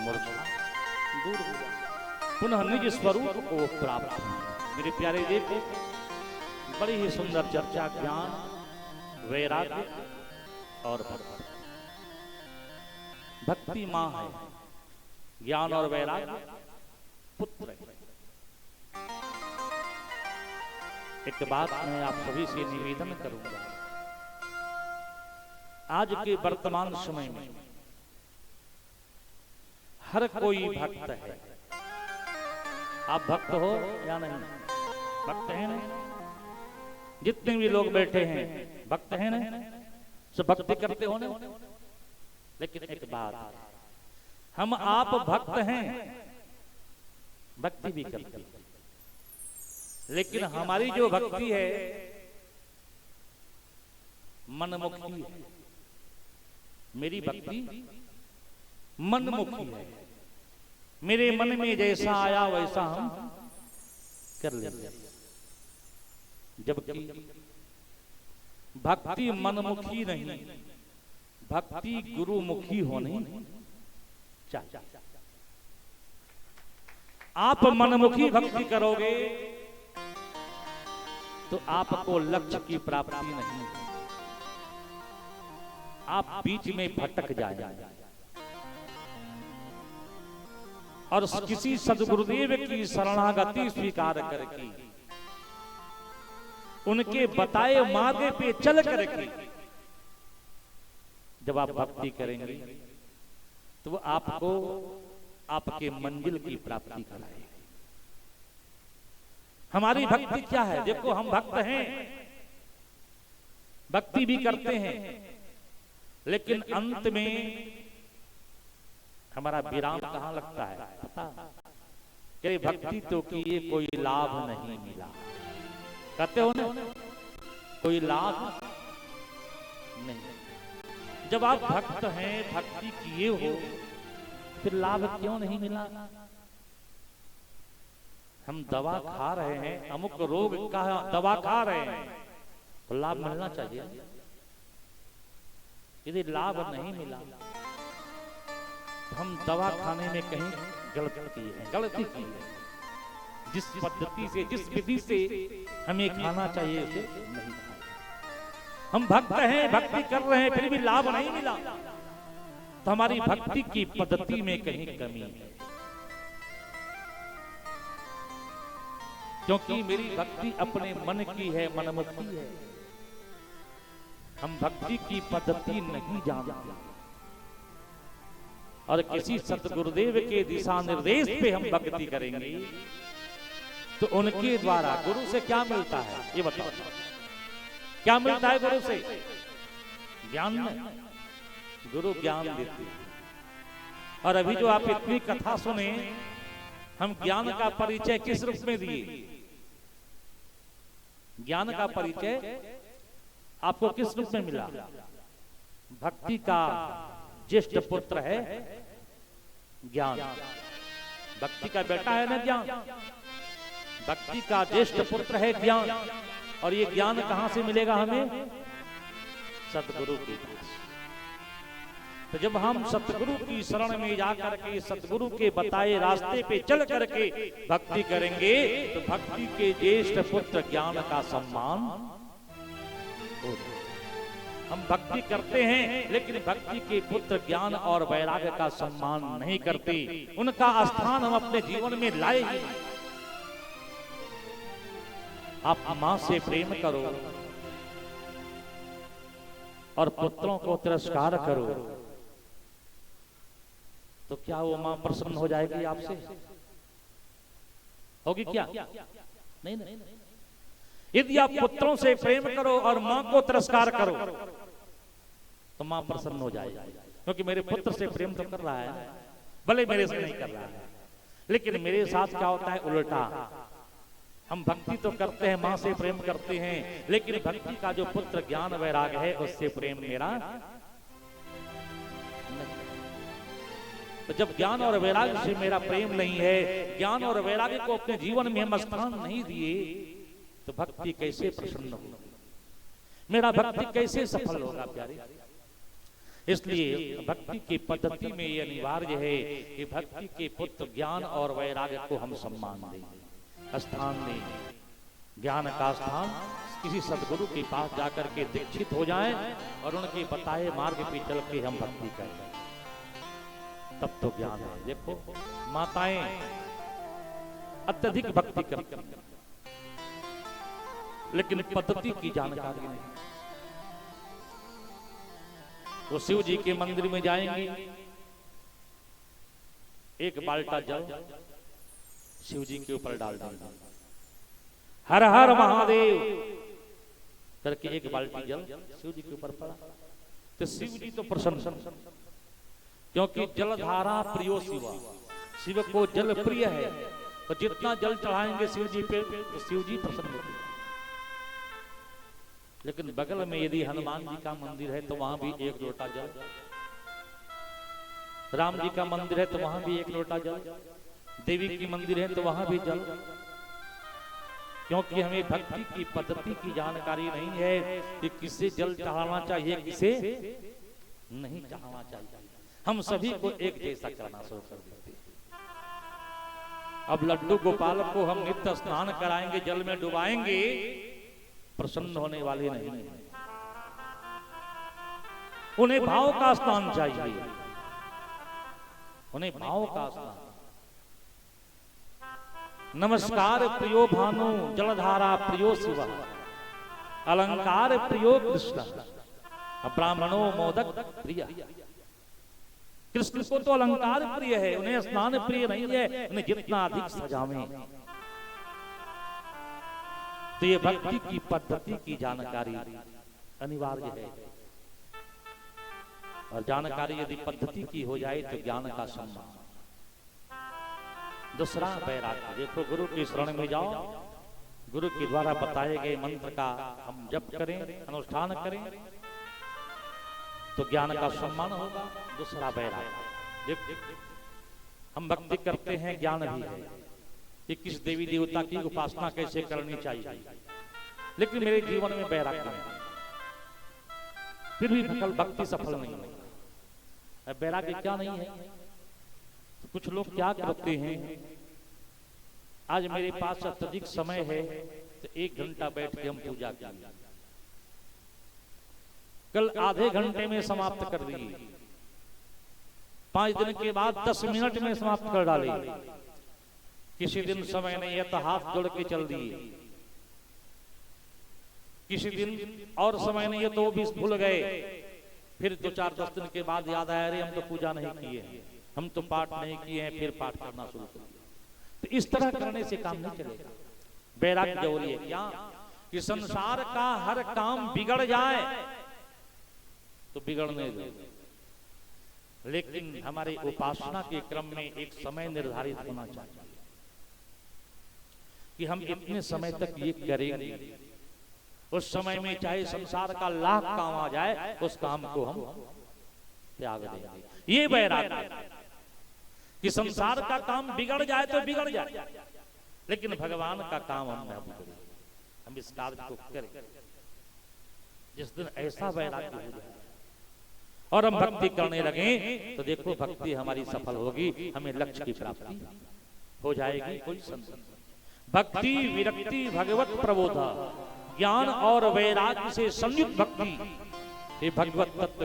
मूर्छा दूर हुआ, पुनः निज स्वरूप को प्राप्त हुआ। मेरे प्यारे देखो, बड़ी ही सुंदर चर्चा, ज्ञान, वैराग्य और भक्ति। भक्ति मां है, ज्ञान और वैराग्य पुत्र है। एक बात मैं आप सभी से निवेदन करूंगा, आज के वर्तमान समय में हर कोई भक्त है। आप भक्त हो या नहीं? भक्त हैं ना? जितने भी लोग बैठे हैं भक्त हैं ना? सब भक्ति करते हो ना? लेकिन एक बात, हम आप भक्त हैं, भक्ति भी करते हैं, लेकिन हमारी जो भक्ति है मनमुखी है। मेरी भक्ति मनमुखी है, मेरे मन में जैसा आया वैसा हम कर लेते। जबकि भक्ति मनमुखी नहीं, भक्ति गुरुमुखी होनी चाहिए। आप मनमुखी भक्ति करोगे तो आपको लक्ष्य की प्राप्ति नहीं, आप बीच में भटक जाएंगे। और किसी सद्गुरुदेव की शरणागति स्वीकार करके, उनके बताए मार्ग पे चल करके जब आप भक्ति करेंगे तो वो आपको आपके मंजिल की प्राप्ति कराएगी। हमारी भक्ति क्या है? देखो, हम भक्त हैं, भक्ति भी करते हैं, लेकिन अंत में हमारा विराम कहां लगता है पता? कि भक्ति तो किए कोई लाभ नहीं मिला। कहते हो ना, कोई लाभ नहीं। जब आप भक्त हैं, भक्ति किए हो, फिर लाभ क्यों नहीं मिला? हम दवा खा रहे हैं, अमुक रोग का दवा खा रहे हैं, तो लाभ मिलना चाहिए। यदि लाभ नहीं मिला तो हम दवा खाने में कहीं गलती की है। जिस पद्धति से, जिस विधि से हमें खाना चाहिए उसे नहीं खाया। हम भक्त हैं, भक्ति कर रहे हैं, फिर भी लाभ नहीं मिला, तो हमारी भक्ति की पद्धति में कहीं कमी है। क्योंकि मेरी भक्ति अपने मन की है, मनमुखी है। हम भक्ति की पद्धति नहीं जानते, और किसी सतगुरुदेव के दिशा निर्देश पे हम भक्ति करेंगे तो उनके द्वारा गुरु से क्या मिलता है ये बताओ? क्या मिलता है गुरु से? ज्ञान में गुरु ज्ञान देते हैं। और अभी जो आप इतनी कथा सुने, हम ज्ञान का परिचय किस रूप में दिए? ज्ञान का परिचय आपको किस रूप में मिला? भक्ति का ज्येष्ठ पुत्र है ज्ञान, भक्ति का बेटा है ना ज्ञान, भक्ति का ज्येष्ठ पुत्र है ज्ञान। और ये ज्ञान कहां से मिलेगा हमें? सतगुरु के पास। तो जब हम सतगुरु की शरण में जाकर के, सतगुरु के बताए रास्ते पे चल करके भक्ति करेंगे, तो भक्ति के ज्येष्ठ पुत्र ज्ञान का सम्मान होगा। हम भक्ति करते हैं, लेकिन भक्ति के पुत्र ज्ञान और वैराग्य का सम्मान नहीं करते, उनका स्थान हम अपने जीवन में लाए ही नहीं। आप मां से प्रेम करो और पुत्रों को तिरस्कार करो, तो क्या वो मां प्रसन्न हो जाएगी आपसे? होगी क्या? नहीं नहीं। यदि आप पुत्रों से प्रेम करो और मां को तिरस्कार करो तो मां प्रसन्न हो जाएगी, क्योंकि मेरे पुत्र से प्रेम तो कर रहा है, भले मेरे से नहीं कर रहा है। लेकिन मेरे साथ क्या होता है? उल्टा। हम भक्ति तो करते हैं, मां से प्रेम करते हैं, लेकिन भक्ति का जो पुत्र ज्ञान वैराग्य है उससे प्रेम मेरा नहीं। तो जब ज्ञान और वैराग्य से मेरा प्रेम नहीं है, ज्ञान और वैराग्य को अपने जीवन में हम स्थान नहीं दिए, तो भक्ति कैसे प्रसन्न होगी? मेरा भक्ति कैसे सफल होगा प्यारे? इसलिए भक्ति की पद्धति में ये अनिवार्य है कि भक्ति के पुत्र ज्ञान और वैराग्य को हम सम्मान दें, स्थान दें। ज्ञान का स्थान किसी सदगुरु के पास जाकर के दीक्षित हो जाएं और उनके बताए मार्ग पे चल के हम भक्ति करें, तब तो ज्ञान है। देखो माताएं अत्यधिक भक्ति करती हैं, लेकिन पद्धति की जानकारी नहीं। वो शिव जी के मंदिर में जाएंगे, एक बाल्टा जल शिव जी के ऊपर डाल देंगे, हर हर महादेव करके एक बाल्टी जल शिव जी के ऊपर पड़ा, तो शिव जी तो प्रसन्न, क्योंकि जलधारा प्रियो शिव, शिव को जल प्रिय है, तो जितना जल चढ़ाएंगे शिव जी पे तो शिव जी प्रसन्न होते। लेकिन बगल में यदि हनुमान जी का मंदिर है तो वहां भी एक लोटा जल, राम जी का मंदिर है तो वहां भी एक लोटा जल, देवी की मंदिर है तो वहां भी जल, क्योंकि हमें भक्ति की पद्धति की जानकारी नहीं है कि किसे जल चढ़ाना चाहिए, किसे नहीं चढ़ाना चाहिए। हम सभी को एक जैसा करना शुरू कर देते हैं। अब लड्डू गोपाल को हम नित्य स्नान कराएंगे, जल में डुबाएंगे, प्रसन्न होने वाले नहीं है। उन्हें भाव का स्नान चाहिए, उन्हें भाव का स्नान। नमस्कार प्रियो भानु जलधारा प्रियो शिव, अलंकार प्रियो कृष्ण, ब्राह्मणो मोदक प्रिय। कृष्ण को तो अलंकार प्रिय है, उन्हें स्नान प्रिय नहीं है, उन्हें जितना अधिक सजावें। तो ये भक्ति की पद्धति की जानकारी अनिवार्य है, और जानकारी यदि पद्धति की हो जाए तो ज्ञान का सम्मान। दूसरा वैराग्य। देखो गुरु की शरण में जाओ, गुरु के द्वारा बताए गए मंत्र का हम जप करें, अनुष्ठान करें, तो ज्ञान का सम्मान होगा। दूसरा वैराग्य। हम भक्ति करते हैं, ज्ञान भी है कि किस देवी देवता की उपासना कैसे करनी चाहिए, लेकिन मेरे जीवन में वैराग्य नहीं, फिर भी भक्ति सफल नहीं है। वैराग्य क्या नहीं है? तो कुछ लोग क्या करते हैं, आज मेरे पास अत्यधिक समय है तो 1 घंटा बैठ के हम पूजा करें, कल आधे घंटे में समाप्त कर दिए, 5 दिन के बाद 10 मिनट में समाप्त कर डाले, किसी दिन समय नहीं है तो हाथ जोड़ के चल दिए, किसी दिन और समय नहीं है तो वो भी भूल गए, फिर 2-4-10 दिन के बाद याद आया, अरे हम तो पूजा नहीं किए, हम तो पाठ नहीं किए हैं, फिर पाठ करना शुरू कर दिया। तो इस तरह करने से काम नहीं चलेगा। वैराग्य जरूरी है। क्या कि संसार का हर काम बिगड़ जाए तो बिगड़ने दो, लेकिन हमारे उपासना के क्रम में एक समय निर्धारित होना चाहिए कि हम इतने समय तक ये करेंगे। उस समय में चाहे संसार का लाख काम आ जाए, उस काम को हम त्याग देंगे। ये वैराग्य कि संसार का काम बिगड़ जाए तो बिगड़ जाए, लेकिन भगवान का काम हम न बिगड़े, हम इस कार्य को करें। जिस दिन ऐसा वैराग्य हो जाए और हम भक्ति करने लगे तो देखो भक्ति हमारी सफल होगी, हमें लक्ष्य की प्राप्ति हो जाएगी। कोई संशय नहीं। भक्ति विरक्ति भगवत प्रबोधा, ज्ञान और वैराग्य से संयुक्त भक्ति, ये भगवत तत्व